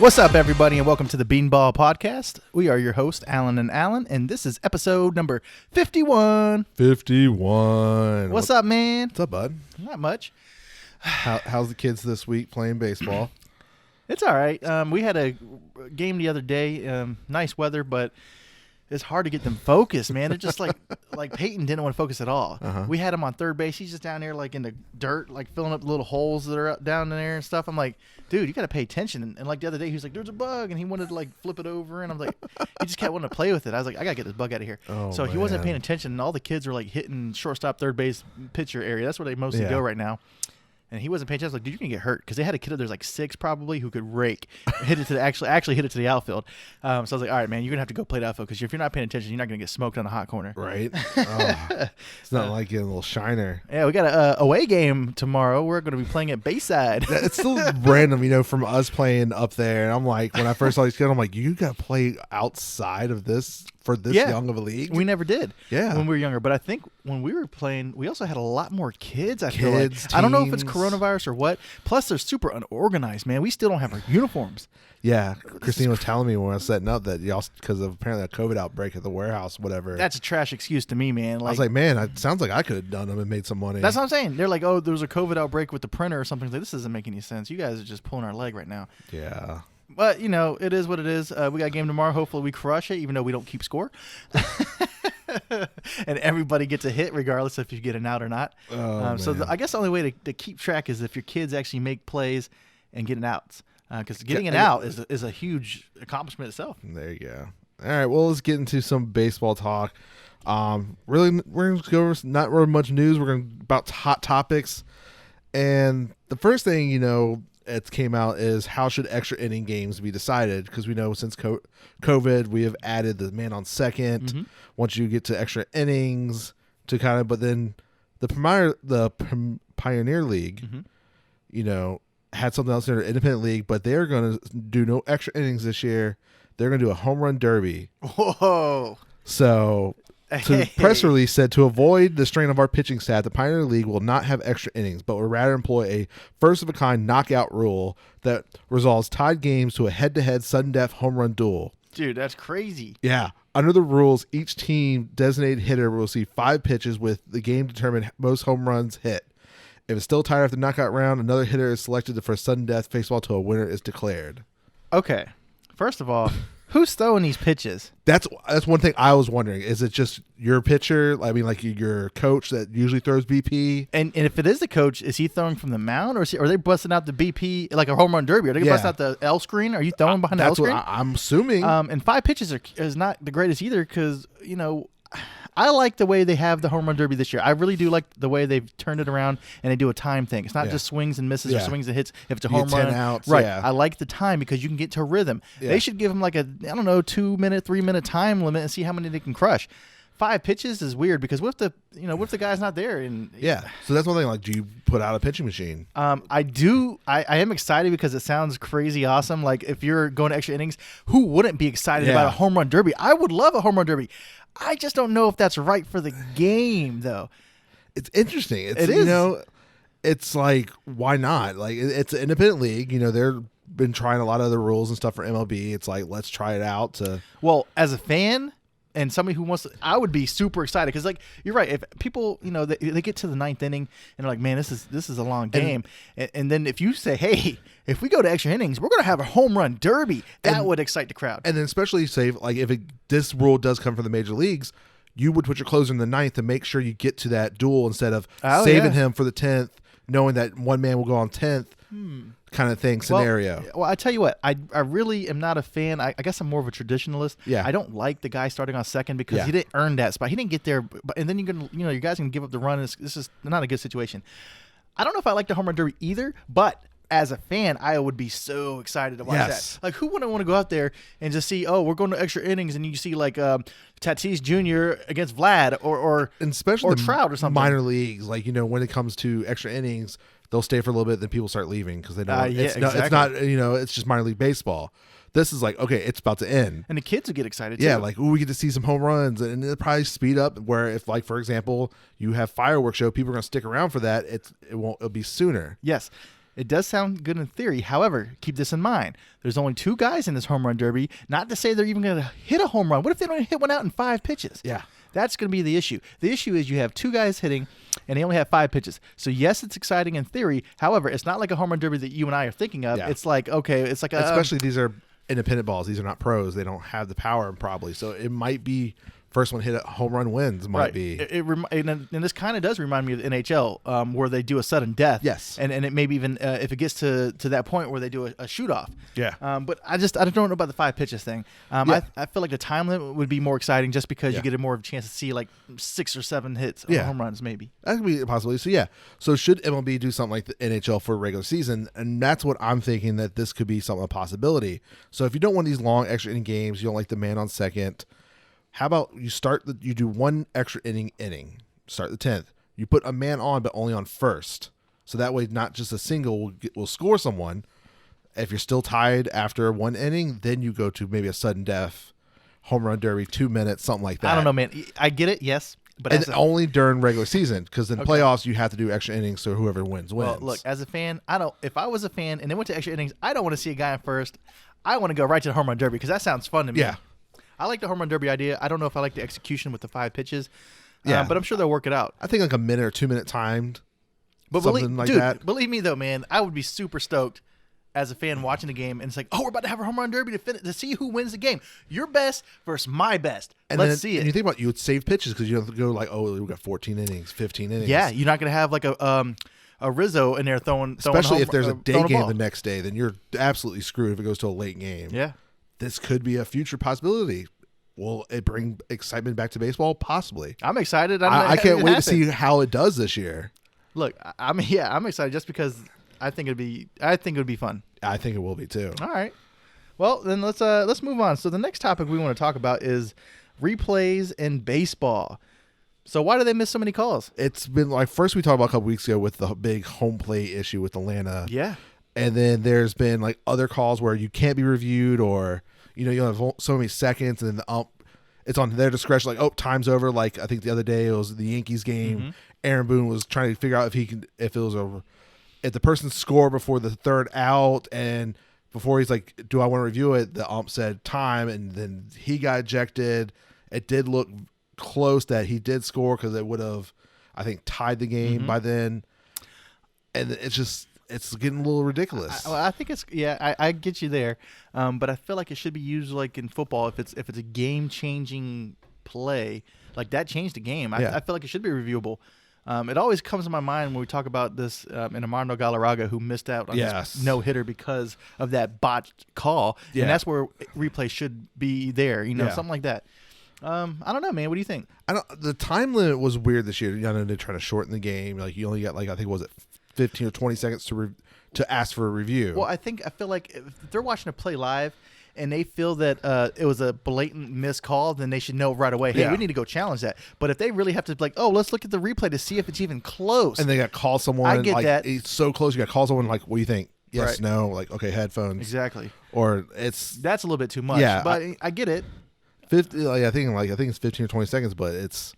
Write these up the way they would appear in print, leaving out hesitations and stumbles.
What's up, everybody, and welcome to the Beanball Podcast. We are your hosts, Alan and Alan, and this is episode number 51. 51. What's up, man? What's up, bud? Not much. How's the kids this week playing baseball? It's all right. We had a game the other day. Nice weather, but it's hard to get them focused, man. They're just like Peyton didn't want to focus at all. We had him on third base. He's just down there like in the dirt, like filling up the little holes that are down in there and stuff. I'm like, dude, you got to pay attention. And like the other day, he was like, there's a bug. And he wanted to like flip it over. And I'm like, he just kept wanting to play with it. I was like, I got to get this bug out of here. So he wasn't paying attention. And all the kids were like hitting shortstop, third base, pitcher area. That's where they mostly go right now. And he wasn't paying attention. I was like, dude, you can get hurt. Because they had a kid, there's like 6 probably, who could rake. Hit it to the, actually hit it to the outfield. So I was like, all right, man, you're going to have to go play the outfield. Because if you're not paying attention, you're not going to get smoked on a hot corner. Right. It's not like getting a little shiner. Yeah, we got a away game tomorrow. We're going to be playing at Bayside. It's still random, from us playing up there. And I'm like, when I first saw these kids, I'm like, you got to play outside of this for this young of a league? We never did. Yeah. When we were younger. But I think when we were playing, we also had a lot more kids. I feel like. I don't know if it's coronavirus or what. Plus, they're super unorganized, man. We still don't have our uniforms. Yeah. Christine was telling me when I was setting up that y'all, because of apparently a COVID outbreak at the warehouse, whatever. That's a trash excuse to me, man. I was like, man, it sounds like I could have done them and made some money. That's what I'm saying. They're like, oh, there was a COVID outbreak with the printer or something. Like, this doesn't make any sense. You guys are just pulling our leg right now. Yeah. But, it is what it is. We got a game tomorrow. Hopefully we crush it, even though we don't keep score. And everybody gets a hit regardless if you get an out or not. I guess the only way to keep track is if your kids actually make plays and get an outs. Because getting an out is a huge accomplishment itself. There you go. All right, well, let's get into some baseball talk. Really, we're going to go over not really much news. We're going about hot topics. And the first thing, it came out is how should extra inning games be decided? Because we know since COVID, we have added the man on second. Once you get to extra innings to but then the Pioneer League, had something else in their independent league, but they're going to do no extra innings this year. They're going to do a home run derby. Whoa. So the press release said, to avoid the strain of our pitching staff, the Pioneer League will not have extra innings, but will rather employ a first-of-a-kind knockout rule that resolves tied games to a head-to-head sudden-death home run duel. Dude, that's crazy. Yeah. Under the rules, each team designated hitter will receive 5 pitches with the game determined most home runs hit. If it's still tied after the knockout round, another hitter is selected for a sudden-death baseball till a winner is declared. Okay. First of all, who's throwing these pitches? That's one thing I was wondering. Is it just your pitcher? I mean, like your coach that usually throws BP? And if it is the coach, is he throwing from the mound, or are they busting out the BP like a home run derby? Are they busting out the L screen? Are you throwing behind the L screen? That's what I'm assuming. And 5 pitches is not the greatest either because, I like the way they have the home run derby this year. I really do like the way they've turned it around and they do a time thing. It's not just swings and misses or swings and hits. If it's a home run, 10 outs, right? I like the time because you can get to a rhythm. They should give them like a 2-minute, 3-minute time limit and see how many they can crush. 5 pitches is weird because what if the guy's not there? And so that's one thing. Like, do you put out a pitching machine? I do. I am excited because it sounds crazy awesome. Like if you're going to extra innings, who wouldn't be excited about a home run derby? I would love a home run derby. I just don't know if that's right for the game, though. It's interesting. It is. It's like, why not? Like, it's an independent league. They've been trying a lot of other rules and stuff for MLB. It's like, let's try it out. Well, as a fan and somebody who wants to, I would be super excited because, like, you're right. If people, they get to the 9th inning and they're like, man, this is a long game. And then if you say, hey, if we go to extra innings, we're going to have a home run derby, that would excite the crowd. And then especially say, like, if this rule does come from the major leagues, you would put your closer in the 9th to make sure you get to that duel instead of saving him for the 10th, knowing that one man will go on 10th. Kind of thing scenario. Well, I tell you what, I really am not a fan. I guess I'm more of a traditionalist. Yeah. I don't like the guy starting on second because he didn't earn that spot. He didn't get there, and then you're gonna, your guys can give up the run. This is not a good situation. I don't know if I like the home run derby either, but as a fan, I would be so excited to watch that. Like, who wouldn't want to go out there and just see, we're going to extra innings, and you see like Tatis Jr. against Vlad or especially or Trout or something. Minor leagues, like when it comes to extra innings, they'll stay for a little bit, then people start leaving because they know it's not it's just minor league baseball. This is like, okay, it's about to end. And the kids will get excited, too. Yeah, like, we get to see some home runs. And it'll probably speed up where if, like, for example, you have fireworks show, people are going to stick around for that. It'll be sooner. Yes. It does sound good in theory. However, keep this in mind. There's only 2 guys in this home run derby. Not to say they're even going to hit a home run. What if they don't hit one out in 5 pitches? Yeah. That's going to be the issue. The issue is you have 2 guys hitting, and they only have 5 pitches. So, yes, it's exciting in theory. However, it's not like a home run derby that you and I are thinking of. Yeah. It's like, okay, it's like especially these are independent balls. These are not pros. They don't have the power probably. So it might be first one hit a home run wins might be. And this kind of does remind me of the NHL where they do a sudden death. Yes. And it maybe even if it gets to that point where they do a shoot off. Yeah. But I don't know about the 5 pitches thing. I feel like the time limit would be more exciting just because you get more of a chance to see like 6 or 7 hits or home runs maybe. That could be a possibility. So should MLB do something like the NHL for a regular season? And that's what I'm thinking, that this could be something, a possibility. So if you don't want these long extra inning games, you don't like the man on second, how about you do 1 extra inning, start the 10th. You put a man on, but only on first. So that way, not just a single will score someone. If you're still tied after 1 inning, then you go to maybe a sudden death, home run derby, 2 minutes, something like that. I don't know, man. I get it, yes. But only during regular season, because in playoffs, you have to do extra innings, so whoever wins. Well, look, as a fan, if I was a fan and they went to extra innings, I don't want to see a guy on first. I want to go right to the home run derby because that sounds fun to me. Yeah. I like the home run derby idea. I don't know if I like the execution with the 5 pitches. But I'm sure they'll work it out. I think like a minute or 2 minute timed, but something like that. Believe me though, man, I would be super stoked as a fan watching the game, and it's like, oh, we're about to have a home run derby to see who wins the game. Your best versus my best. And Let's see it. And you think about, you would save pitches because you don't have to go like, oh, we got 14 innings, 15 innings. Yeah, you're not going to have like a Rizzo in there throwing especially if there's a day game ball the next day, then you're absolutely screwed if it goes to a late game. Yeah. This could be a future possibility. Will it bring excitement back to baseball? Possibly. I'm excited. I can't wait to see how it does this year. Look, I'm excited just because I think it would be fun. I think it will be too. All right. Well, then let's move on. So the next topic we want to talk about is replays in baseball. So why do they miss so many calls? It's been like, first we talked about a couple weeks ago with the big home plate issue with Atlanta. Yeah. And then there's been like other calls where you can't be reviewed, or you have so many seconds, and then it's on their discretion. Like, oh, time's over. Like I think the other day it was the Yankees game. Mm-hmm. Aaron Boone was trying to figure out if the person scored before the 3rd out, and before he's like, do I want to review it? The ump said time, and then he got ejected. It did look close that he did score because it would have, I think, tied the game by then. And it's getting a little ridiculous. I think I get you there, but I feel like it should be used like in football. If it's a game changing play, like that changed the game. I feel like it should be reviewable. It always comes to my mind when we talk about this in Armando Galarraga, who missed out on his no-hitter because of that botched call. Yeah. And that's where replay should be there, something like that. I don't know, man. What do you think? The time limit was weird this year. They're trying to shorten the game. Like you only got I think, was it 15 or 20 seconds to ask for a review. Well, I feel like if they're watching a play live and they feel that it was a blatant missed call, then they should know right away, hey, we need to go challenge that. But if they really have to let's look at the replay to see if it's even close. And they got to call someone. I get that. It's so close. You got to call someone like, what do you think? Yes, right. No. Like, okay, headphones. Exactly. Or that's a little bit too much. Yeah. But I get it. 50, I think it's 15 or 20 seconds, but it's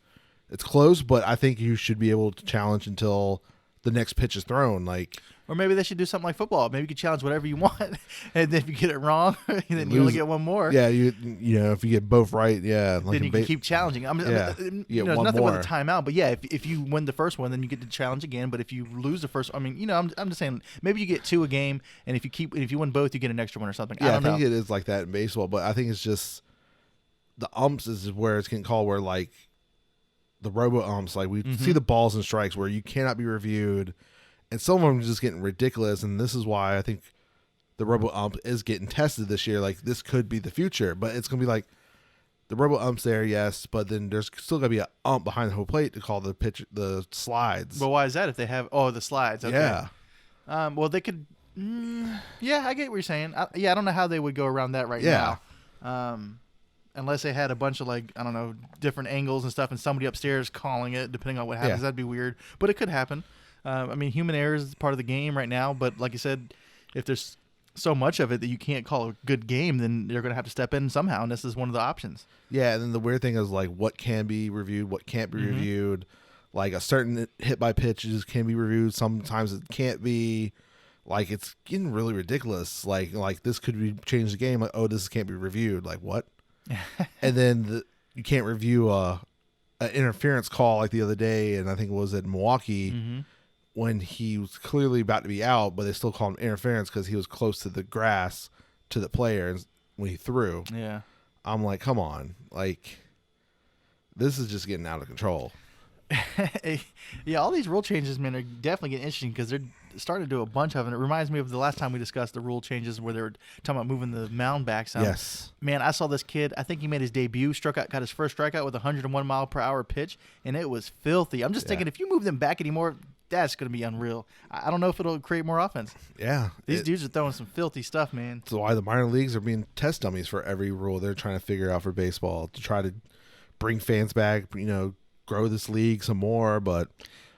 close. But I think you should be able to challenge until the next pitch is thrown. Or maybe they should do something like football. Maybe you can challenge whatever you want, and then if you get it wrong, then you only get one more. Yeah, if you get both right, then you can keep challenging. There's nothing with a timeout, but if you win the first one, then you get to challenge again. But if you lose the first, I'm just saying maybe you get 2 a game, and if you win both, you get an extra one or something. Yeah, I think it is like that in baseball, but I think it's just the umps is where it's getting called, where like the robo umps, like we see the balls and strikes where you cannot be reviewed. And some of them are just getting ridiculous, and this is why I think the robo ump is getting tested this year. Like, this could be the future, but it's going to be like the robo ump's there, yes, but then there's still going to be an ump behind the home plate to call the slides. Well, why is that if they have the slides? Okay. Yeah. Well, they could. Yeah, I get what you're saying. I don't know how they would go around that now. Unless they had a bunch of different angles and stuff, and somebody upstairs calling it, depending on what happens. That'd be weird, but it could happen. Human error is part of the game right now, but like you said, if there's so much of it that you can't call a good game, then you're going to have to step in somehow, and this is one of the options. Yeah, and then the weird thing is, like, what can be reviewed, what can't be reviewed. Like, a certain hit by pitches can be reviewed, sometimes it can't be. Like, it's getting really ridiculous. Like this could be change the game. Like, oh, this can't be reviewed. Like, what? And then you can't review an interference call like the other day, and I think it was at Milwaukee when he was clearly about to be out, but they still called him interference because he was close to the grass to the player when he threw. Yeah. I'm like, come on. Like, this is just getting out of control. Yeah, all these rule changes, man, are definitely getting interesting because they're starting to do a bunch of it. It reminds me of the last time we discussed the rule changes where they were talking about moving the mound back some. Yes. Man, I saw this kid. I think he made his debut, got his first strikeout with a 101 mile per hour pitch, and it was filthy. I'm just thinking, if you move them back anymore, that's going to be unreal. I don't know if it'll create more offense. Yeah. These dudes are throwing some filthy stuff, man. That's why the minor leagues are being test dummies for every rule they're trying to figure out for baseball to try to bring fans back, grow this league some more. But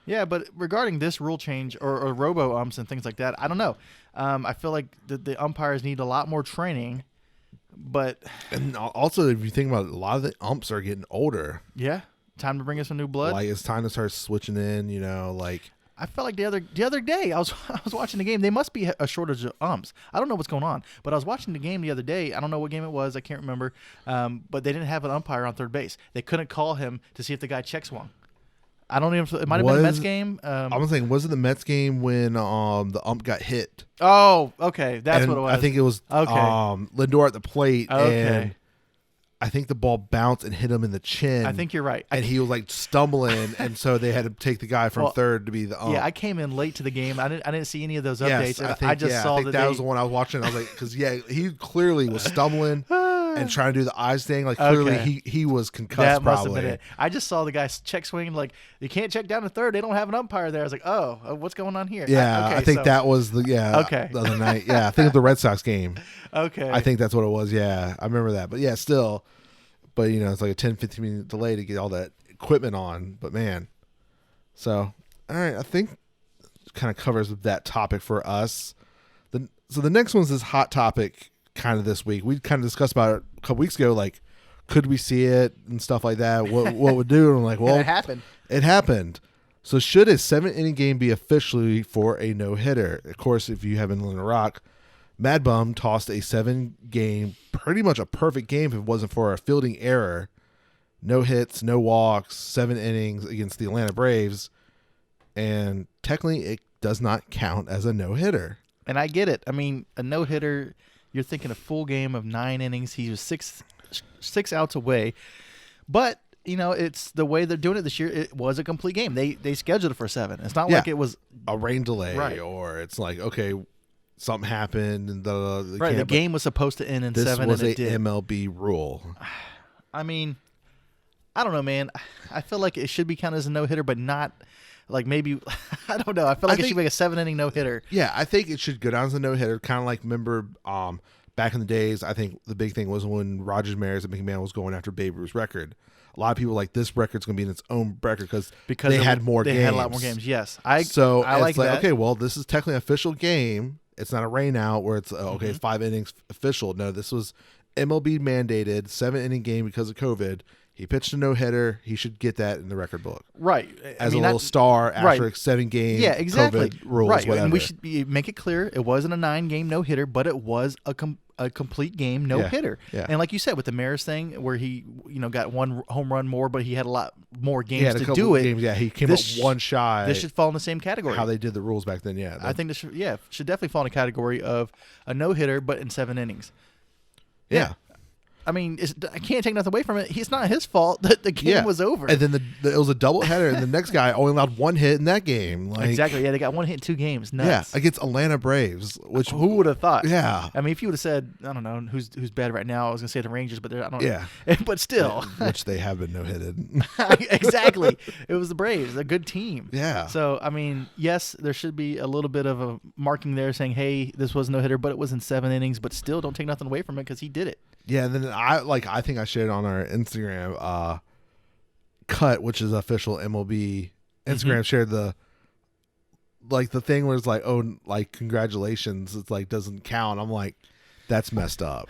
yeah, but regarding this rule change or robo umps and things like that, I don't know. I feel like the umpires need a lot more training. And also, if you think about it, a lot of the umps are getting older. Yeah, time to bring us some new blood. Like, it's time to start switching in. Like, I felt like the other day I was watching the game. They must be a shortage of umps. I don't know what's going on, but I was watching the game the other day. I don't know what game it was. I can't remember. But they didn't have an umpire on third base. They couldn't call him to see if the guy check swung. I don't even. It might have been a Mets game. I was thinking, was it the Mets game when the ump got hit? Oh, okay, that's what it was. I think it was Lindor at the plate, and I think the ball bounced and hit him in the chin. I think you're right. And he was like stumbling, and so they had to take the guy from third to be the ump. Yeah, I came in late to the game. I didn't see any of those updates. Yes, I just saw that was the one I was watching. I was like, because he clearly was stumbling and trying to do the eyes thing. Like, clearly he was concussed. That must have been it. I just saw the guy check swing. Like, you can't check down to third. They don't have an umpire there. I was like, oh, what's going on here? Yeah, I think that was the other night. Yeah, I think of the Red Sox game. Okay, I think that's what it was. Yeah, I remember that. But yeah, still. But, it's like a 10, 15 minute delay to get all that equipment on. But, man. So, all right. I think it kind of covers that topic for us. So, the next one's this hot topic kind of this week. We kind of discussed about it a couple weeks ago. Like, could we see it and stuff like that? What would do? And I'm like, well. And it happened. It happened. So, should a 7-inning game be officially for a no-hitter? Of course, if you haven't learned to rock, Mad Bum tossed a 7-game, pretty much a perfect game if it wasn't for a fielding error. No hits, no walks, 7 innings against the Atlanta Braves. And technically, it does not count as a no-hitter. And I get it. I mean, a no-hitter, you're thinking a full game of 9 innings. He was six outs away. But, it's the way they're doing it this year. It was a complete game. They scheduled it for 7. It's not like it was a rain delay, right. Or it's like, okay, something happened and the game was supposed to end in 7 and it did. This was a MLB rule. I mean, I don't know, man. I feel like it should be counted as a no-hitter, but not like maybe I don't know. I feel like it should be a 7-inning no-hitter. Yeah, I think it should go down as a no-hitter, kind of like, remember back in the days, I think the big thing was when Rogers, Maris, and McMahon was going after Babe Ruth's record. A lot of people were like, this record's going to be in its own record because they had more games. They had a lot more games, yes. I like that. Okay, well, this is technically an official game. It's not a rain out where it's, it's 5 innings official. No, this was MLB mandated 7-inning game because of COVID. He pitched a no-hitter. He should get that in the record book. Right. As a little star after a 7-game exactly. COVID rules, right. whatever. And we should make it clear, it wasn't a 9-game no-hitter, but it was a complete game no-hitter. Yeah. And like you said, with the Maris thing where he got 1 home run more, but he had a lot more games to do it. Games, he came up one shy. This should fall in the same category. How they did the rules back then, I think this should definitely fall in a category of a no-hitter, but in 7 innings. Yeah. I mean, I can't take nothing away from it. It's not his fault that the game was over. And then it was a double header, and the next guy only allowed 1 hit in that game. Exactly. Yeah, they got 1 hit in 2 games. Nuts. Yeah, against Atlanta Braves. Which who would have thought? Yeah. I mean, if you would have said, I don't know who's bad right now, I was gonna say the Rangers, but I don't. Yeah. But still, which they have been no-hitted. Exactly. It was the Braves, a good team. Yeah. So I mean, yes, there should be a little bit of a marking there saying, hey, this was no hitter, but it was in 7 innings. But still, don't take nothing away from it because he did it. Yeah, and then I think I shared on our Instagram Cut, which is official MLB Instagram, shared the thing where it's like, oh, like, congratulations, it's like doesn't count. I'm like, that's messed up.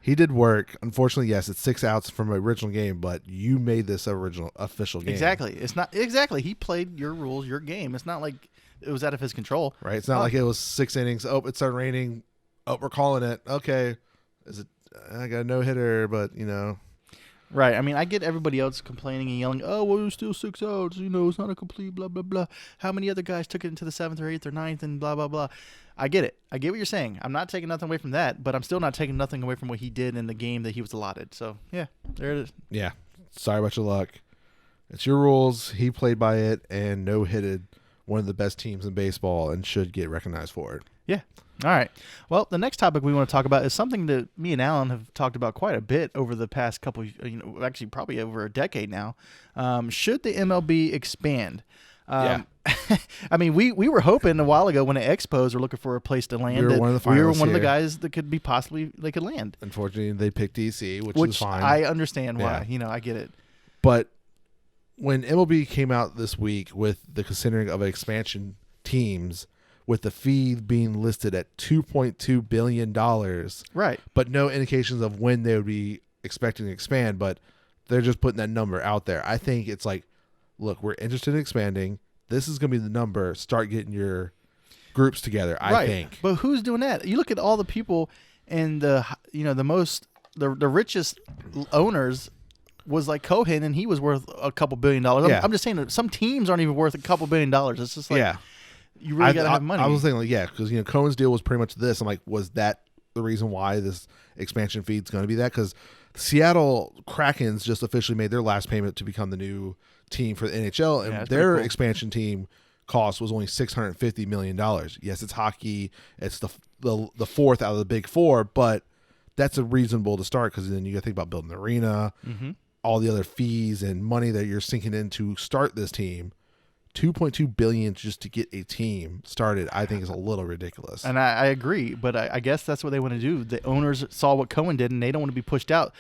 He did work. Unfortunately, yes, it's 6 outs from an original game, but you made this original official game. Exactly. It's not exactly. He played your rules, your game. It's not like it was out of his control. Right. It's not like it was 6 innings. Oh, it started raining. Oh, we're calling it. Okay. Is it? I got a no hitter, but Right. I mean, I get everybody else complaining and yelling, "Oh, well, there's still 6 outs. It's not a complete blah blah blah. How many other guys took it into the 7th or 8th or 9th and blah blah blah." I get it. I get what you're saying. I'm not taking nothing away from that, but I'm still not taking nothing away from what he did in the game that he was allotted. So yeah, there it is. Yeah. Sorry about your luck. It's your rules. He played by it and no hitted one of the best teams in baseball and should get recognized for it. Yeah. All right. Well, the next topic we want to talk about is something that me and Alan have talked about quite a bit over the past couple, actually probably over a decade now. Should the MLB expand? Yeah. I mean, we were hoping a while ago when the Expos were looking for a place to land. We were one of the guys that could be possibly they could land. Unfortunately, they picked DC, which is fine. I understand why. I get it. But when MLB came out this week with the considering of expansion teams, with the fee being listed at $2.2 billion, right? But no indications of when they would be expecting to expand, but they're just putting that number out there. I think it's like, look, we're interested in expanding. This is going to be the number. Start getting your groups together. I think. But who's doing that? You look at all the people and the richest owners was like Cohen, and he was worth a couple $1 billion. I'm just saying that some teams aren't even worth a couple $1 billion. It's just like, you really got to have money. I was thinking, because Cohen's deal was pretty much this. I'm like, was that the reason why this expansion fee is going to be that? Because Seattle Krakens just officially made their last payment to become the new team for the NHL, and their expansion team cost was only $650 million. Yes, it's hockey. It's the fourth out of the big four, but that's a reasonable to start, because then you got to think about building the arena, all the other fees and money that you're sinking in to start this team. $2.2 billion just to get a team started, I think, is a little ridiculous. And I agree, but I guess that's what they want to do. The owners saw what Cohen did, and they don't want to be pushed out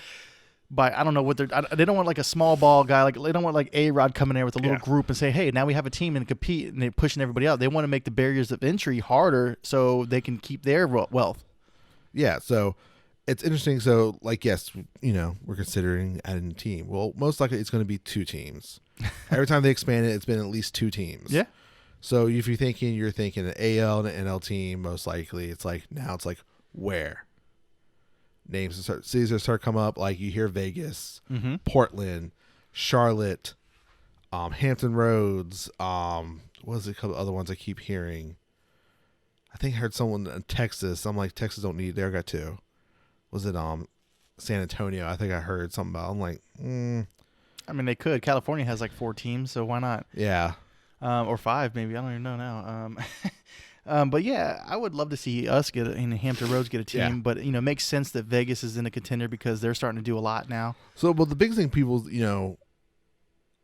by, I don't know what they don't want like a small ball guy, like they don't want like A-Rod coming there with a little group and say, hey, now we have a team and compete, and they're pushing everybody out. They want to make the barriers of entry harder so they can keep their wealth. Yeah, so it's interesting. So, yes, we're considering adding a team. Well, most likely it's going to be 2 teams. Every time they expand it, it's been at least 2 teams. Yeah. So if you're thinking an AL and an NL team, most likely it's like where? Cities that start come up, like you hear Vegas, Portland, Charlotte, Hampton Roads. What is it called? Other ones I keep hearing. I think I heard someone in Texas. I'm like, Texas don't need. They got 2. Was it San Antonio? I think I heard something about. I'm like, I mean, they could. California has like 4 teams, so why not? Yeah. Or 5, maybe. I don't even know now. But yeah, I would love to see us Hampton Roads get a team. Yeah. But it makes sense that Vegas is in a contender because they're starting to do a lot now. So, but the big thing people,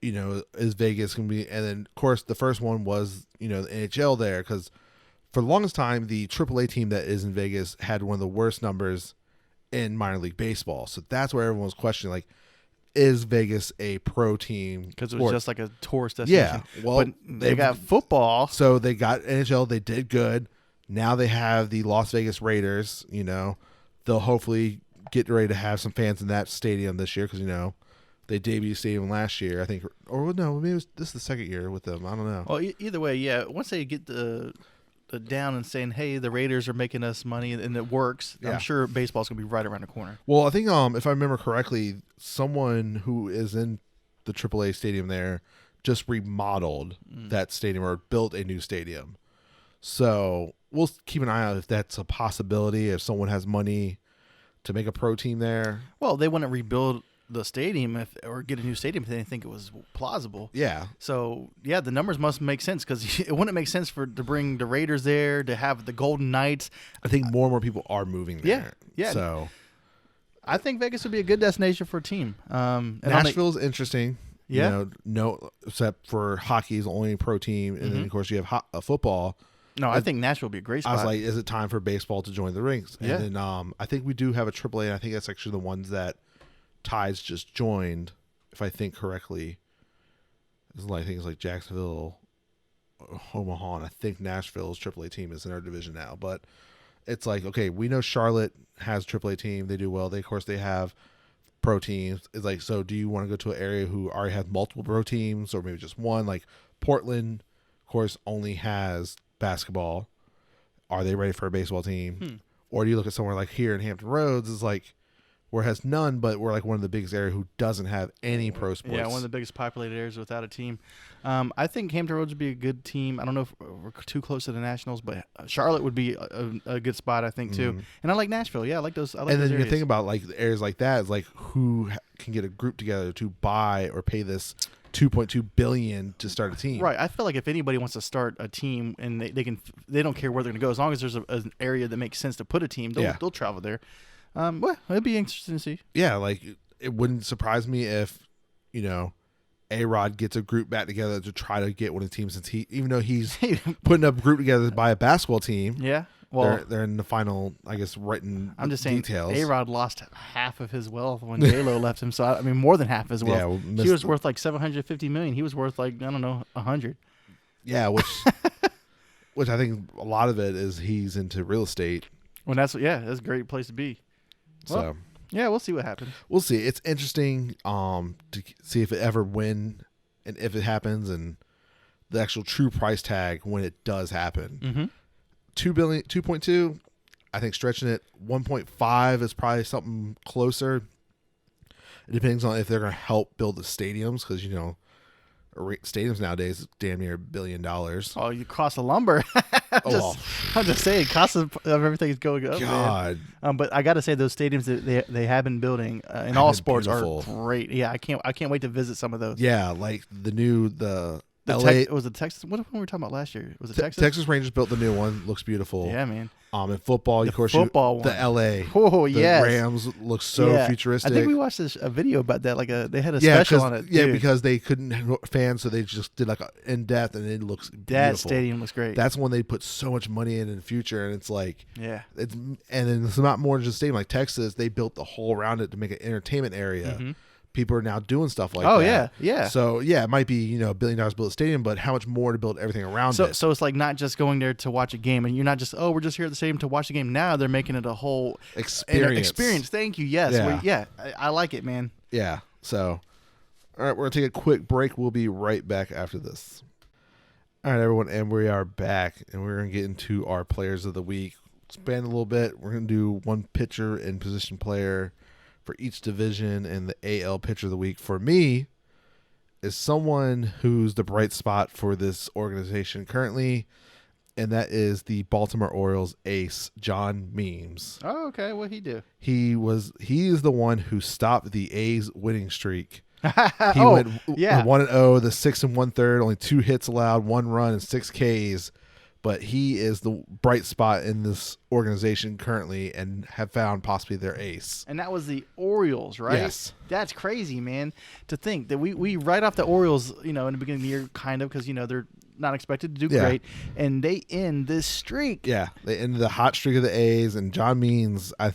is Vegas going to be, and then of course the first one was the NHL there, because for the longest time the AAA team that is in Vegas had one of the worst numbers in minor league baseball. So that's where everyone was questioning, like, is Vegas a pro team? Because it was just like a tourist destination. Yeah. Well, but they got football. So they got NHL. They did good. Now they have the Las Vegas Raiders. They'll hopefully get ready to have some fans in that stadium this year, because, they debuted stadium last year, I think. Or no, maybe this is the second year with them. I don't know. Well, either way, yeah. Once they get the down and saying, hey, the Raiders are making us money and it works, I'm sure baseball's going to be right around the corner. Well, I think if I remember correctly, someone who is in the AAA stadium there just remodeled that stadium or built a new stadium. So we'll keep an eye out if that's a possibility, if someone has money to make a pro team there. Well, they wouldn't rebuild the stadium or get a new stadium if they didn't think it was plausible. Yeah. So yeah, the numbers must make sense, because it wouldn't make sense to bring the Raiders there, to have the Golden Knights. I think more and more people are moving there. Yeah. So I think Vegas would be a good destination for a team. Nashville's interesting. Yeah. No, except for hockey is the only pro team, and then of course you have football. No, I think Nashville would be a great spot. I was like, is it time for baseball to join the ranks? Yeah. And then I think we do have a AAA, and I think that's actually the ones that Tides just joined, if I think correctly. I think it's like Jacksonville, Omaha, and I think Nashville's AAA team is in our division now. But it's like, okay, we know Charlotte has a AAA team. They do well. Of course, they have pro teams. It's like, so do you want to go to an area who already has multiple pro teams, or maybe just one? Like Portland, of course, only has basketball. Are they ready for a baseball team? Or do you look at somewhere like here in Hampton Roads, is like where it has none, but we're like one of the biggest areas who doesn't have any pro sports. Yeah, one of the biggest populated areas without a team. I think Hampton Roads would be a good team. I don't know if we're too close to the Nationals, but Charlotte would be a good spot, I think, too. And I like Nashville. Yeah, I like those. And then you think about like areas like that is like who can get a group together to buy or pay this $2.2 billion to start a team. Right. I feel like if anybody wants to start a team and they don't care where they're going to go, as long as there's an area that makes sense to put a team, they'll travel there. Well, it'd be interesting to see. Yeah, like it wouldn't surprise me if, A-Rod gets a group back together to try to get one of the teams, since even though he's putting up a group together to buy a basketball team. Yeah. Well, they're in the final, I guess, written I'm just saying, details. A-Rod lost half of his wealth when J-Lo left him. So I mean, more than half of his wealth. Yeah, he was worth like $750 million. He was worth like, I don't know, 100. Yeah, which I think a lot of it is he's into real estate. Well, that's a great place to be. Well, So yeah, we'll see what happens. we'll see. It's interesting to see if it ever win and if it happens, and the actual true price tag when it does happen. Mm-hmm. 2.2, I think stretching it 1.5 is probably something closer. It depends on if they're going to help build the stadiums, because stadiums nowadays is damn near $1 billion. Oh, you cost of lumber. I'm just saying, cost of everything is going up. God, man. But I got to say, those stadiums that they have been building in all sports beautiful. are great. Yeah, I can't wait to visit some of those. Yeah, like the LA. Was it Texas? What were we talking about last year? Was it Texas? Texas Rangers built the new one. Looks beautiful. Yeah, man. In football, The of course, football the LA. Oh, the yes. Rams look so futuristic. I think we watched a video about that. Like they had a special on it. Yeah, Dude, because they couldn't have fans, so they just did like in depth, and it looks that beautiful. stadium looks great. That's when they put so much money in the future, and it's like yeah. and then it's not more than just a stadium. Like Texas, they built the whole around it to make an entertainment area. Mm-hmm. People are now doing stuff like that. Oh yeah. So yeah, it might be $1 billion to build a stadium, but how much more to build everything around it? So it's like not just going there to watch a game, and you're not just we're just here at the stadium to watch the game. Now they're making it a whole experience. Thank you. Yes. Yeah. I like it, man. Yeah. So, all right, we're gonna take a quick break. We'll be right back after this. All right, everyone, and we are back, and we're gonna get into our players of the week. Expand a little bit. We're gonna do one pitcher and position player for each division, and the AL pitcher of the week for me is someone who's the bright spot for this organization currently, and that is the Baltimore Orioles ace, John Means. Oh, okay. What'd he do? He is the one who stopped the A's winning streak. He went 1-0, the 6 1/3, only 2 hits allowed, 1 run, and 6 Ks. But he is the bright spot in this organization currently, and have found possibly their ace. And that was the Orioles, right? Yes. That's crazy, man. To think that we write off the Orioles, in the beginning of the year, kind of, because they're not expected to do great, and they end this streak. Yeah, they ended the hot streak of the A's, and John Means, I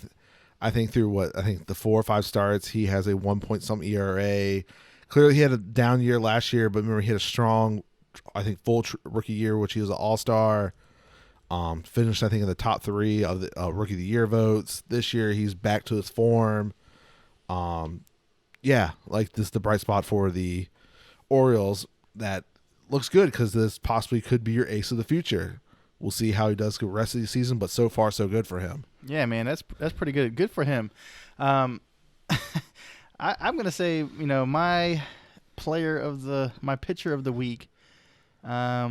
think through the 4 or 5 starts, he has a 1 point something ERA. Clearly, he had a down year last year, but remember, he had a strong, I think, full rookie year, which he was an all-star. Finished, I think, in the top 3 of the rookie of the year votes. This year, he's back to his form. This is the bright spot for the Orioles. That looks good, because this possibly could be your ace of the future. We'll see how he does the rest of the season, but so far, so good for him. Yeah, man, that's pretty good. Good for him. I'm gonna say, my pitcher of the week. I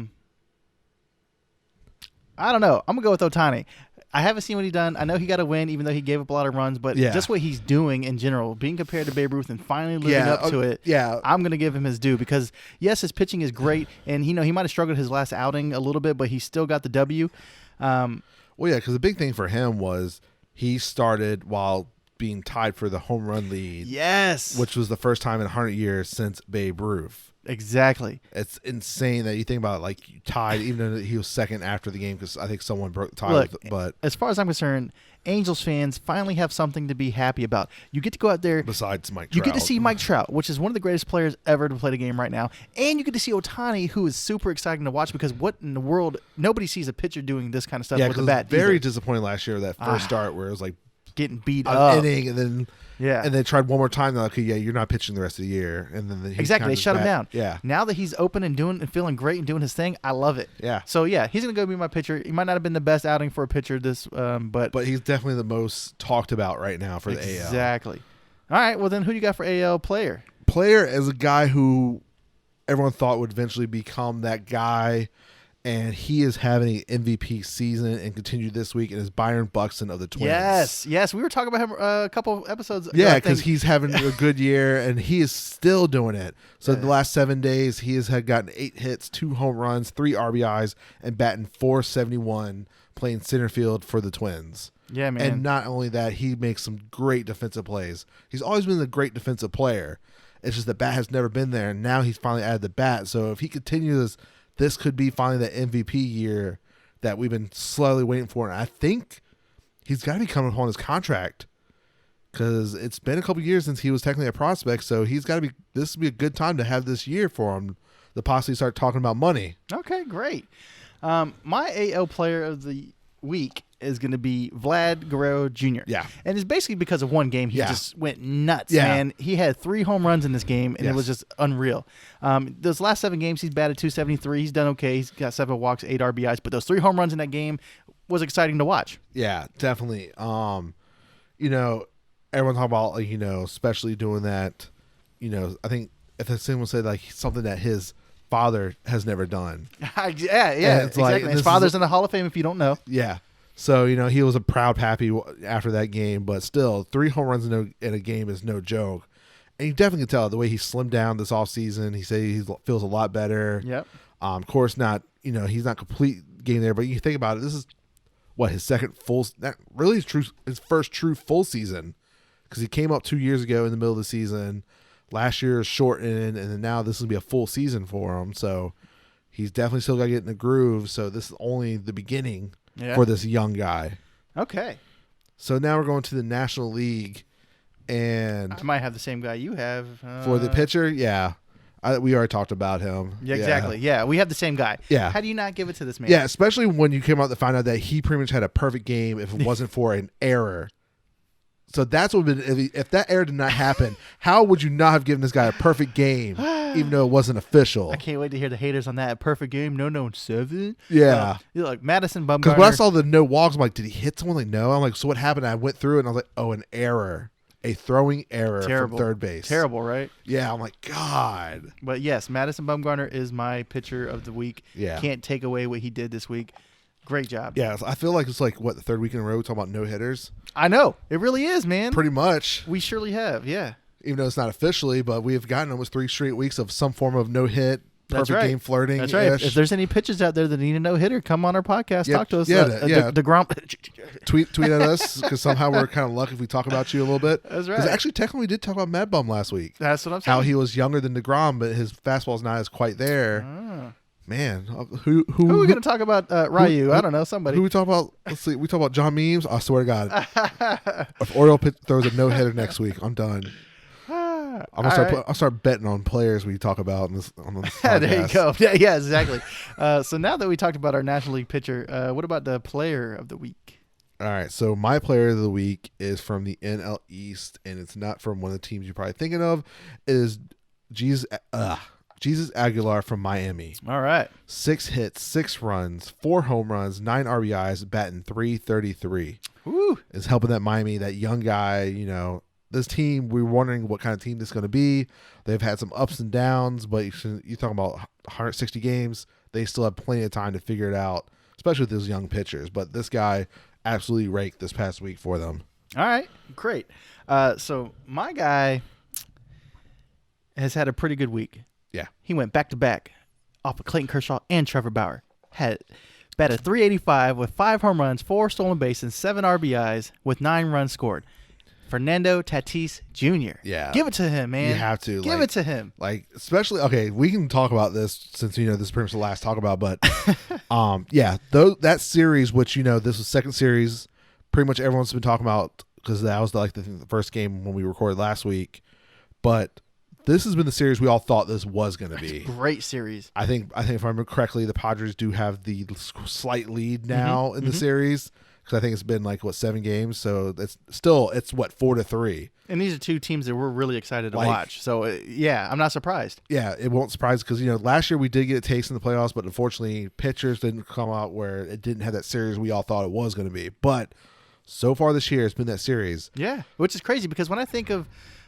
don't know. I'm gonna go with Ohtani. I haven't seen what he's done. I know he got a win, even though he gave up a lot of runs. But just what he's doing in general, being compared to Babe Ruth and finally living up to it. Yeah, I'm gonna give him his due, because yes, his pitching is great, and he might have struggled his last outing a little bit, but he still got the W. Because the big thing for him was he started while being tied for the home run lead. Yes, which was the first time in 100 years since Babe Ruth. Exactly. It's insane that you think about it, like you tied, even though he was second after the game, because I think someone broke the tie. Look, but as far as I'm concerned, Angels fans finally have something to be happy about. You get to go out there. Besides Mike Trout. You get to see Mike Trout, which is one of the greatest players ever to play the game right now. And you get to see Ohtani, who is super exciting to watch, because what in the world, nobody sees a pitcher doing this kind of stuff with a bat. Very disappointing last year, that first start where it was like getting beat an up. inning, and then and they tried one more time. They're like, okay, yeah, you're not pitching the rest of the year, and then exactly they shut him down. Yeah. Now that he's open and doing and feeling great and doing his thing, I love it. Yeah. So yeah, he's gonna go be my pitcher. He might not have been the best outing for a pitcher this, but he's definitely the most talked about right now for the AL. Exactly. All right. Well, then who do you got for AL player? Player is a guy who everyone thought would eventually become that guy. And he is having an MVP season and continued this week, and is Byron Buxton of the Twins. Yes. We were talking about him a couple of episodes ago. Yeah, because he's having a good year, and he is still doing it. So the last 7 days, he has gotten 8 hits, 2 home runs, 3 RBIs, and batting .471, playing center field for the Twins. Yeah, man. And not only that, he makes some great defensive plays. He's always been a great defensive player. It's just the bat has never been there, and now he's finally added the bat. So if he continues this could be finally the MVP year that we've been slowly waiting for. And I think he's got to be coming upon his contract because it's been a couple years since he was technically a prospect. So he's got to be, this would be a good time to have this year for him to possibly start talking about money. Okay, great. My AL player of the week is going to be Vlad Guerrero Jr. Yeah. And it's basically because of one game. He just went nuts, man. He had 3 home runs in this game, and it was just unreal. Those last 7 games, he's batted .273. He's done okay. He's got 7 walks, 8 RBIs. But those 3 home runs in that game was exciting to watch. Yeah, definitely. You know, everyone talk about, like, you know, especially doing that, you know, I think if someone said, like, something that his father has never done. Yeah, exactly. Like, his father's in the Hall of Fame, if you don't know. Yeah. So, you know, he was a proud pappy after that game, but still, 3 home runs in a game is no joke. And you definitely can tell the way he slimmed down this offseason. He said he feels a lot better. Yep. Of course, not, you know, he's not complete game there, but you think about it, this is, his second full, his first true full season, because he came up 2 years ago in the middle of the season. Last year is shortened, and then now this will be a full season for him. So he's definitely still got to get in the groove. So this is only the beginning for this young guy. Okay. So now we're going to the National League, and I might have the same guy you have. For the pitcher, we already talked about him. Yeah, exactly. Yeah, we have the same guy. Yeah. How do you not give it to this man? Yeah, especially when you came out to find out that he pretty much had a perfect game if it wasn't for an error. So that's what if that error did not happen, how would you not have given this guy a perfect game, even though it wasn't official? I can't wait to hear the haters on that. Perfect game, no 7. Yeah. You're like Madison Bumgarner. Because when I saw the no walks, I'm like, did he hit someone? Like, no. I'm like, so what happened? I went through it, and I was like, oh, an error. A throwing error from third base. Terrible, right? Yeah, I'm like, God. But yes, Madison Bumgarner is my pitcher of the week. Yeah. Can't take away what he did this week. Great job. Yeah, I feel like it's like, the third week in a row we talk about no-hitters? I know. It really is, man. Pretty much. We surely have, yeah. Even though it's not officially, but we have gotten almost 3 straight weeks of some form of no-hit, perfect game flirting. That's right. If there's any pitchers out there that need a no-hitter, come on our podcast. Talk to us. Tweet at us, because somehow we're kind of lucky if we talk about you a little bit. That's right. Because actually, technically, we did talk about Mad Bum last week. That's what I'm saying. How he was younger than DeGrom, but his fastball's not as quite there. Man, who are we going to talk about? Ryu? I don't know. Somebody. Who we talk about? Let's see. We talk about John Memes. I swear to God, if Oriole throws a no-hitter next week, I'm done. I'll start betting on players we talk about on this podcast. There you go. Yeah, exactly. So now that we talked about our National League pitcher, what about the player of the week? All right. So my player of the week is from the NL East, and it's not from one of the teams you're probably thinking of. It is Jesus Aguilar from Miami. All right. 6 hits, 6 runs, 4 home runs, 9 RBIs, batting .333. Woo! Is helping that Miami, that young guy, you know. This team, we were wondering what kind of team this is going to be. They've had some ups and downs, but you're talking about 160 games. They still have plenty of time to figure it out, especially with those young pitchers. But this guy absolutely raked this past week for them. All right, great. So my guy has had a pretty good week. Yeah. He went back-to-back off of Clayton Kershaw and Trevor Bauer. Had batted .385 with 5 home runs, 4 stolen bases, 7 RBIs with 9 runs scored. Fernando Tatis Jr. Yeah. Give it to him, man. You have to. Give it to him. Like, especially, okay, we can talk about this since, you know, this is pretty much the last talk about, but, that series, which, you know, this was second series, pretty much everyone's been talking about because that was the first game when we recorded last week. But this has been the series we all thought this was going to be. Great series. I think if I remember correctly, the Padres do have the slight lead now in the series. because I think it's been like 7 games, so it's 4-3. And these are two teams that we're really excited to watch. So yeah, I'm not surprised. Yeah, it won't surprise because last year we did get a taste in the playoffs, but unfortunately pitchers didn't come out where it didn't have that series we all thought it was going to be. But so far this year, it's been that series. Yeah, which is crazy because when I think of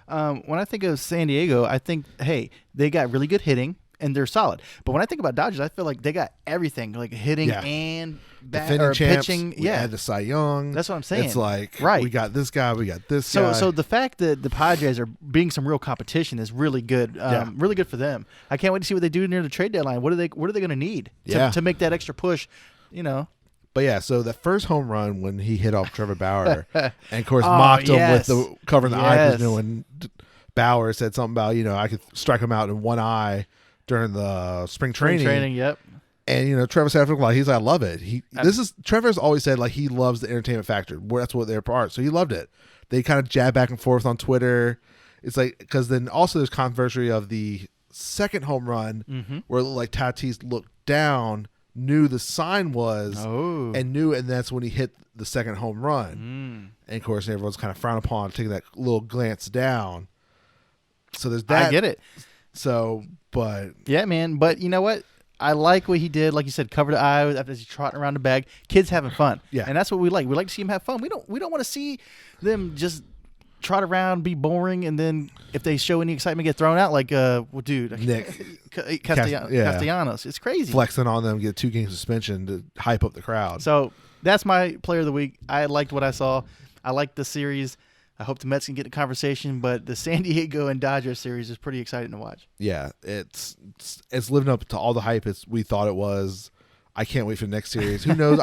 San Diego, I think, hey, they got really good hitting and they're solid. But when I think about Dodgers, I feel like they got everything, like hitting and pitching. We had the Cy Young. That's what I'm saying. It's like, right. We got this guy, we got this guy. So the fact that the Padres are being some real competition is really good. Really good for them. I can't wait to see what they do near the trade deadline. What are they going to need to make that extra push? But yeah, so that first home run when he hit off Trevor Bauer, and of course mocked him with the covering the eye, when Bauer said something about I could strike him out in one eye during the spring training. Yep. And Trevor said he's like, I love it. Trevor's always said like he loves the entertainment factor. That's what they're part. So he loved it. They kind of jab back and forth on Twitter. It's like because then also there's controversy of the second home run where it looked like Tatis looked down, knew the sign was, and that's when he hit the second home run. And of course everyone's kind of frowned upon taking that little glance down. So there's that. I get it. So, but yeah, man. But you know what? I like what he did. Like you said, cover the eye after he's trotting around the bag. Kids having fun. Yeah, and that's what we like. We like to see them have fun. We don't want to see them just trot around, be boring, and then if they show any excitement, get thrown out. Like, Nick Castellanos. It's crazy. Flexing on them, get 2-game suspension to hype up the crowd. So that's my player of the week. I liked what I saw. I liked the series. I hope the Mets can get a conversation, but the San Diego and Dodgers series is pretty exciting to watch. Yeah, it's living up to all the hype we thought it was. I can't wait for the next series. Who knows?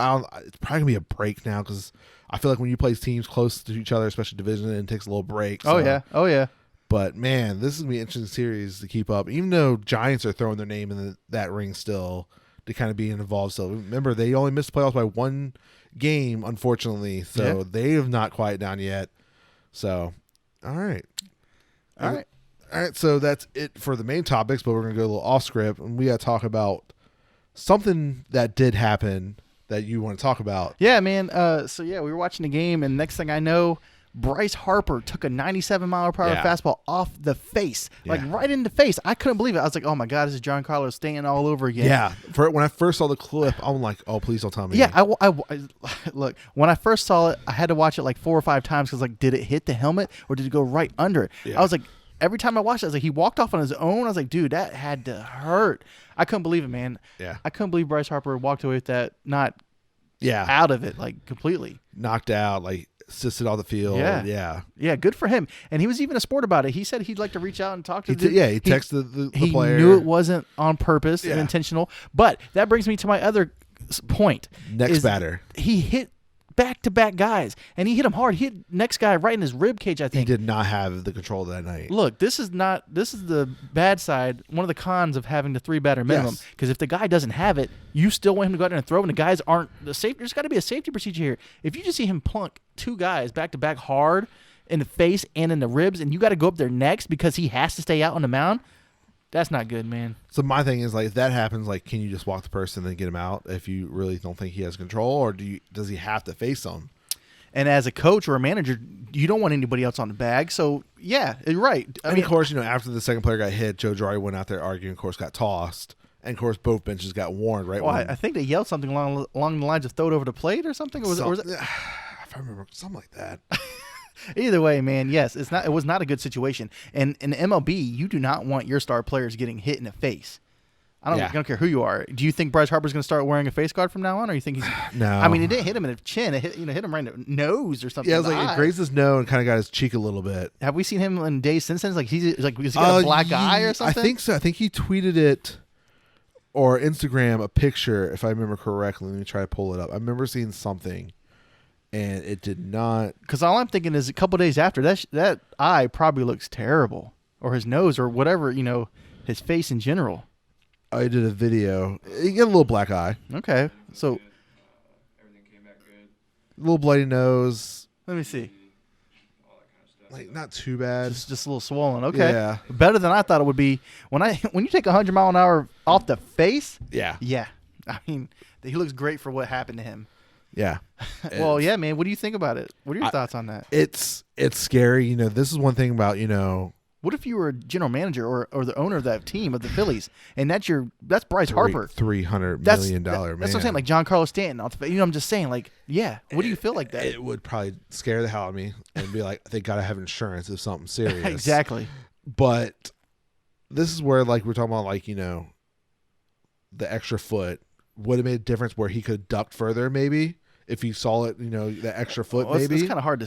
It's probably gonna be a break now because I feel like when you play teams close to each other, especially division, it takes a little break. So. Oh yeah. But man, this is gonna be an interesting series to keep up. Even though Giants are throwing their name in that ring still to kind of be involved. So remember, they only missed the playoffs by 1 game, unfortunately. So they have not quieted down yet. So, all right. So that's it for the main topics, but we're going to go a little off script, and we got to talk about something that did happen that you want to talk about. Yeah, man. We were watching the game, and next thing I know, Bryce Harper took a 97-mile-per-hour fastball off the face, like right in the face. I couldn't believe it. I was like, oh, my God, this is Giancarlo Stanton all over again. Yeah. When I first saw the clip, I'm like, oh, please don't tell me. Yeah, I look, when I first saw it, I had to watch it like 4 or 5 times because, like, did it hit the helmet or did it go right under it? Yeah. I was like, every time I watched it, I was like, he walked off on his own. I was like, dude, that had to hurt. I couldn't believe it, man. Yeah. I couldn't believe Bryce Harper walked away with that, not out of it, like, completely. Knocked out, like, assisted on the field. Yeah, good for him. And he was even a sport about it. He said he'd like to reach out and talk to he texted the player. He knew it wasn't on purpose and intentional. But that brings me to my other point. Next batter. He hit back-to-back guys, and he hit him hard. He hit next guy right in his rib cage, I think. He did not have the control that night. Look, this is the bad side, one of the cons of having the 3-batter minimum, because if the guy doesn't have it, you still want him to go out there and throw, and the guys aren't the safe. There's got to be a safety procedure here. If you just see him plunk 2 guys back-to-back hard in the face and in the ribs, and you got to go up there next because he has to stay out on the mound, that's not good, man. So my thing is, like, if that happens, like, can you just walk the person and get him out if you really don't think he has control, or does he have to face them? And as a coach or a manager, you don't want anybody else on the bag. So, yeah, you're right. I mean, of course, after the second player got hit, Joe Girardi went out there arguing, of course, got tossed. And, of course, both benches got warned, right? Well, I think they yelled something along the lines of throw it over the plate or something. Or was it? If I remember, something like that. Either way, man, yes, it was not a good situation. And in the MLB, you do not want your star players getting hit in the face. I don't care who you are. Do you think Bryce Harper's going to start wearing a face guard from now on, or you think he's no? I mean, it didn't hit him in the chin. It hit him right in the nose or something. Yeah, it was like it grazed his nose and kind of got his cheek a little bit. Have we seen him in days since then? Is he got a black eye or something? I think so. I think he tweeted it or Instagram a picture, if I remember correctly. Let me try to pull it up. I remember seeing something. And it did not. Because all I'm thinking is a couple days after, that eye probably looks terrible. Or his nose or whatever, his face in general. I did a video. He got a little black eye. Okay. So. Everything came back good. A little bloody nose. Let me see. All that kind of stuff. Like, not too bad. Just a little swollen. Okay. Yeah. Better than I thought it would be. When you take 100 mile an hour off the face. Yeah. Yeah. I mean, he looks great for what happened to him. Yeah. Well, It's- yeah, man. What do you think about it? What are your thoughts on that? It's scary. You know, this is one thing about, you know, What if you were a general manager or the owner of that team of the Phillies, and that's Bryce Harper? $300 That's million man. That's what I'm saying. Like John Carlos Stanton. You know, I'm just saying. Like, yeah. What do you feel like that? It would probably scare the hell out of me and be like, they got to have insurance if something serious. Exactly. But this is where, like, we're talking about, like, you know, the extra foot would have made a difference where he could duck further, maybe, if he saw it, you know, the extra foot, Well, maybe. It's kind of hard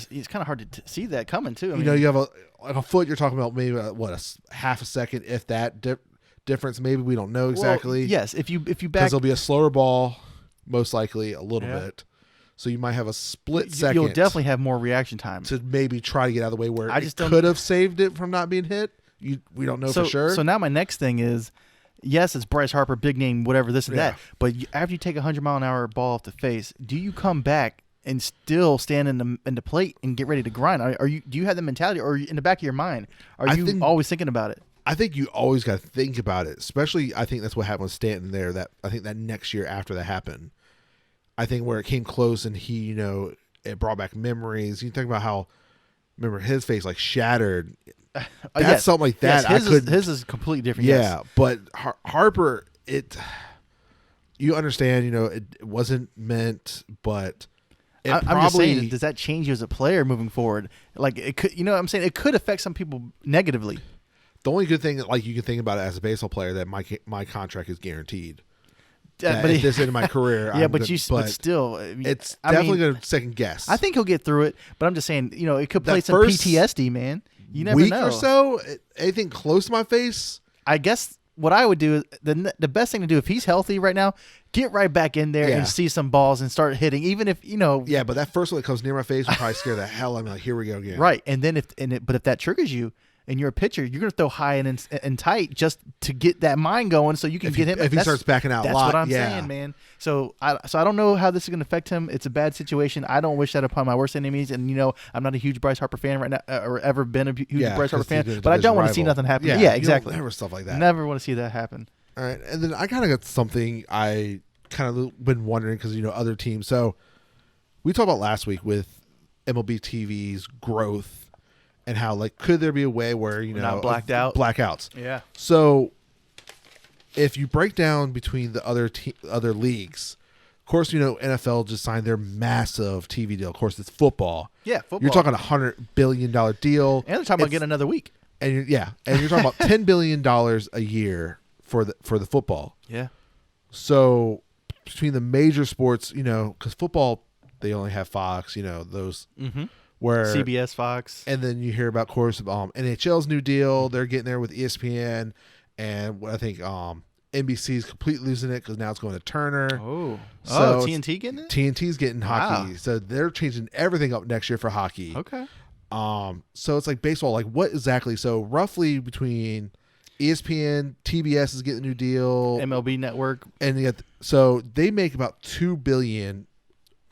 to see that coming too. I mean, You know, you have a foot. You're talking about maybe half a second, if that difference. Maybe we don't know exactly. Well, yes, if you back, because there'll be a slower ball, most likely a little Yeah. bit. So you might have a split second. you'll definitely have more reaction time. to maybe try to get out of the way where I it just don't- could have saved it from not being hit. We don't know for sure. So now my next thing is, yes, it's Bryce Harper, big name, whatever, this and that. But after you take a 100-mile-an-hour ball off the face, do you come back and still stand in the plate and get ready to grind? Do you have the mentality, or in the back of your mind, are you always thinking about it? I think you always got to think about it. Especially, I think that's what happened with Stanton there. That I think that next year after that happened, I think where it came close and he, you know, it brought back memories. You think about how, remember his face like shattered. That's Yes. something like that. Yes, his I is completely different. Yeah, Yes. but Harper, you understand, you know, it wasn't meant, but it I'm probably, just saying, does that change you as a player moving forward? Like it could, you know what I'm saying? It could affect some people negatively. the only good thing, like, you can think about it as a baseball player, that my contract is guaranteed. But At this end of my career, yeah, I'm but good, but still, I mean, it's I definitely mean, going to second guess. I think he'll get through it, but I'm just saying, you know, it could play That some first PTSD, man. You never week know. or so, anything close to my face. I guess what I would do is the best thing to do if he's healthy right now, get right back in there Yeah. and see some balls and start hitting, even if you know. Yeah, but that first one that comes near my face will probably scare the hell out of me. Like, here we go again. Right, and then but if that triggers you and you're a pitcher, you're gonna throw high and tight just to get that mind going, so you can get him. If he starts backing out a that's lot, what I'm yeah. saying, man. So I don't know how this is gonna affect him. It's a bad situation. I don't wish that upon my worst enemies. And you know, I'm not a huge Bryce Harper fan right now, or ever been a huge Yeah, Bryce Harper 'cause he's fan. a But I don't want to division see nothing happen. rival. Yeah, you exactly. don't ever stuff like that. Never want to see that happen. All right, and then I kind of got something I kind of been wondering because, you know, other teams. So we talked about last week with MLB TV's growth and how, like, could there be a way where, you We're know, not blacked out. blackouts. Yeah. So if you break down between the other leagues, of course, you know, NFL just signed their massive TV deal. Of course, it's football. Yeah, football. You're talking $100 billion deal. And they're talking about It's- getting another week. and you're talking about $10 billion a year for the football. Yeah. So between the major sports, you know, because football, they only have Fox, you know, those Mm-hmm. where CBS, Fox. and then you hear about, of course, NHL's new deal. They're getting there with ESPN, and what I think NBC's completely losing it because now it's going to Turner. Oh. So it's- TNT getting it? TNT's getting hockey, Wow. so they're changing everything up next year for hockey. Okay. So it's like baseball. Like, what exactly? So roughly between ESPN, TBS is getting a new deal, MLB Network. and yet, so they make about $2 billion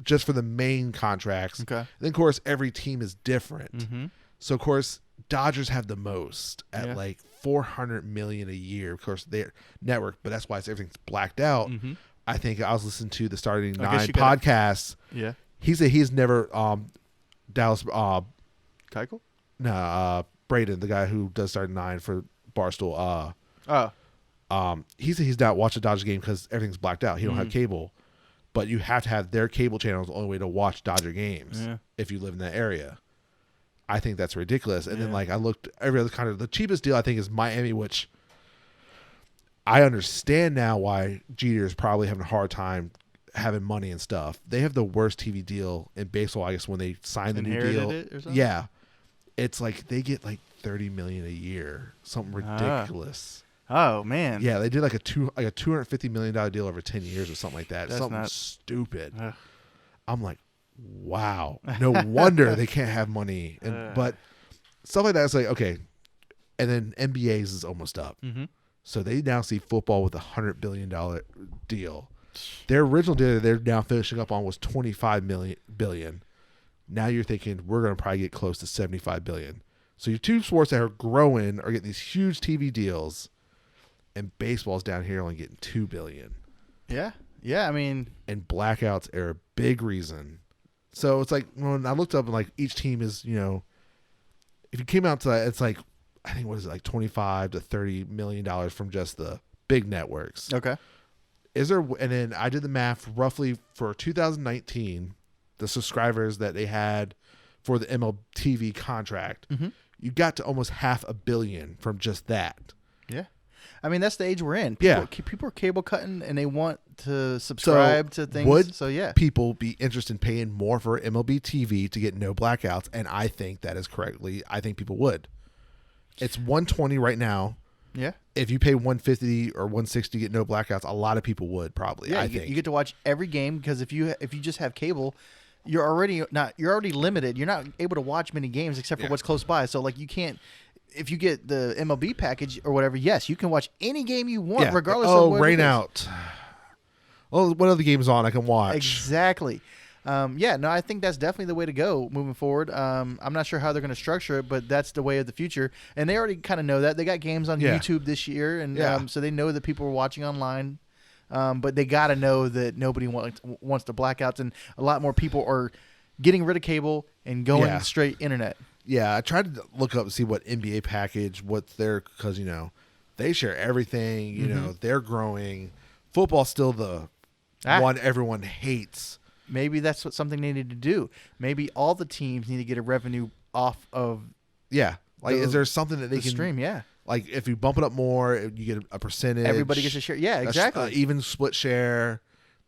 just for the main contracts. Okay. Then, of course, every team is different. Mm-hmm. So, of course, Dodgers have the most at Yeah. like $400 million a year. Of course, their network, but that's why everything's blacked out. Mm-hmm. I think I was listening to the Starting I guess Nine you gotta- podcast. Yeah. He said he's never Dallas Keuchel? Braden, the guy who does Starting Nine for Barstool. Oh. He said he's not watching a Dodger game because everything's blacked out. He don't have cable, but you have to have their cable channel is the only way to watch Dodger games Yeah. if you live in that area. I think that's ridiculous. And then, Yeah. like, I looked every other kind of the cheapest deal I think is Miami, which I understand now why Jeter is probably having a hard time having money and stuff. They have the worst TV deal in baseball, I guess, when they signed the new Inherited deal. it or something? Yeah, it's like they get like $30 million a year, something ridiculous. Oh, man. Yeah, they did like a $250 million deal over 10 years or something like that. That's something not- stupid. Ugh. I'm like, wow. No wonder they can't have money. But stuff like that is like, okay. And then NBA's is almost up. Mm-hmm. So they now see football with $100 billion deal. Their original deal they're now finishing up on was $25 billion. Now you're thinking we're going to probably get close to $75 billion. So your two sports that are growing are getting these huge TV deals, and baseball's down here only getting $2 billion. Yeah. Yeah, I mean, and blackouts are a big reason. So it's like when I looked up and like each team is, if you came out to that, it's like I think what is it like $25 to $30 million from just the big networks. okay. Is there? And then I did the math roughly for 2019, the subscribers that they had for the MLTV contract. Mm-hmm. You got to almost $500 million from just that. Yeah. I mean, that's the age we're in. Yeah. People are cable cutting and they want to subscribe to things. Would so, yeah. people be interested in paying more for MLB TV to get no blackouts? And I think that is correctly. I think people would. It's $120 right now. Yeah. If you pay $150 or $160 to get no blackouts, a lot of people would probably. Yeah, I you think get to watch every game because if you just have cable, you're already limited. You're not able to watch many games except for what's close by. So like you can't. If you get the MLB package or whatever, yes, you can watch any game you want, regardless of what rain it is. out. Oh, what other game's on I can watch? Exactly. I think that's definitely the way to go moving forward. I'm not sure how they're going to structure it, but that's the way of the future. And they already kind of know that. They got games on YouTube this year, and so they know that people are watching online. But they got to know that nobody wants the blackouts, and a lot more people are getting rid of cable and going straight internet. Yeah, I tried to look up and see what NBA package, what's their, because, they share everything. They're growing. Football's still the one everyone hates. Maybe that's something they need to do. Maybe all the teams need to get a revenue off of is there something that they can stream? Yeah. Like if you bump it up more, you get a percentage. Everybody gets a share. Yeah, exactly. Even split share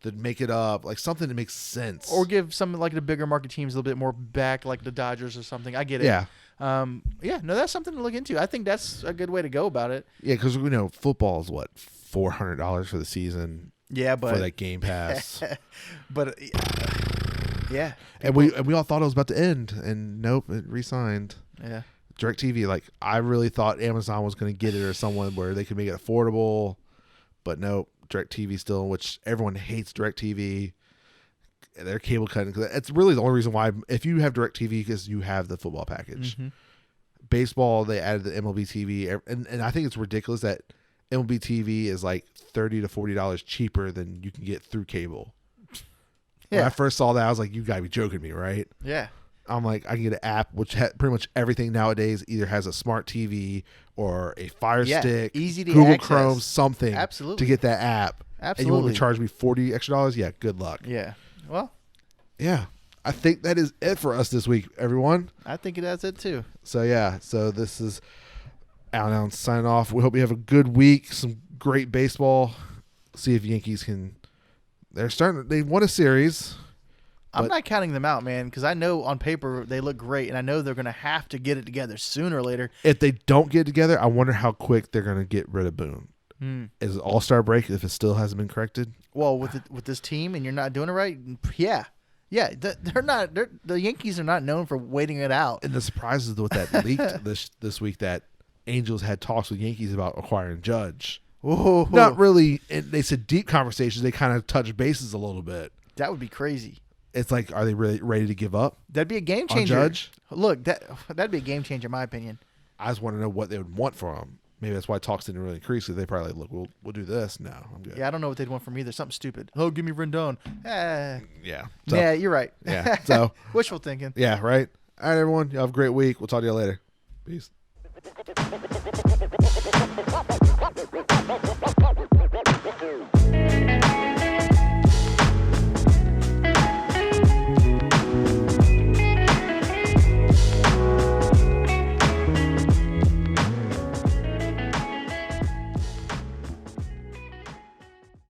to make it up, like something that makes sense. Or give some like the bigger market teams a little bit more back, like the Dodgers or something. I get it. Yeah. That's something to look into. I think that's a good way to go about it. Yeah, because football is what, $400 for the season. Yeah, but for that Game Pass. But yeah, and we all thought it was about to end, and nope, it re-signed. Yeah. DirecTV, like I really thought Amazon was going to get it or someone where they could make it affordable, but nope, DirecTV still, which everyone hates DirecTV. They're cable cutting. It's really the only reason why, if you have DirecTV, because you have the football package. Mm-hmm. Baseball, they added the MLB TV, and I think it's ridiculous that MLB TV is like $30 to $40 cheaper than you can get through cable. Yeah. When I first saw that, I was like, you gotta be joking me, right? Yeah. I'm like, I can get an app, which pretty much everything nowadays either has a smart TV or a Fire Stick, easy to Google access. Chrome, something. Absolutely. To get that app. Absolutely. And you want to charge me $40 extra? Yeah, good luck. Yeah. Well. Yeah. I think that is it for us this week, everyone. I think that's it too. So this is Alan signing off. We hope you have a good week. Some great baseball. See if Yankees can. They won a series. I'm not counting them out, man, because I know on paper they look great, and I know they're going to have to get it together sooner or later. If they don't get it together, I wonder how quick they're going to get rid of Boone. Is it All-Star break if it still hasn't been corrected? Well, with this team and you're not doing it right, yeah. They're not. The Yankees are not known for waiting it out. And the surprise is with that leaked this week that Angels had talks with Yankees about acquiring Judge. Whoa. Not really. They said deep conversations. They kind of touched bases a little bit. That would be crazy. It's like, are they really ready to give up? That'd be a game changer. On Judge? Look, that'd be a game changer in my opinion. I just want to know what they would want for him. Maybe that's why talks didn't really increase. Because they probably like, look, we'll do this. No, I'm good. Yeah, I don't know what they'd want from me either. Something stupid. Oh, give me Rendon. Yeah. So, yeah, you're right. Yeah. So wishful thinking. Yeah, right. All right, everyone. You have a great week. We'll talk to you later. Peace.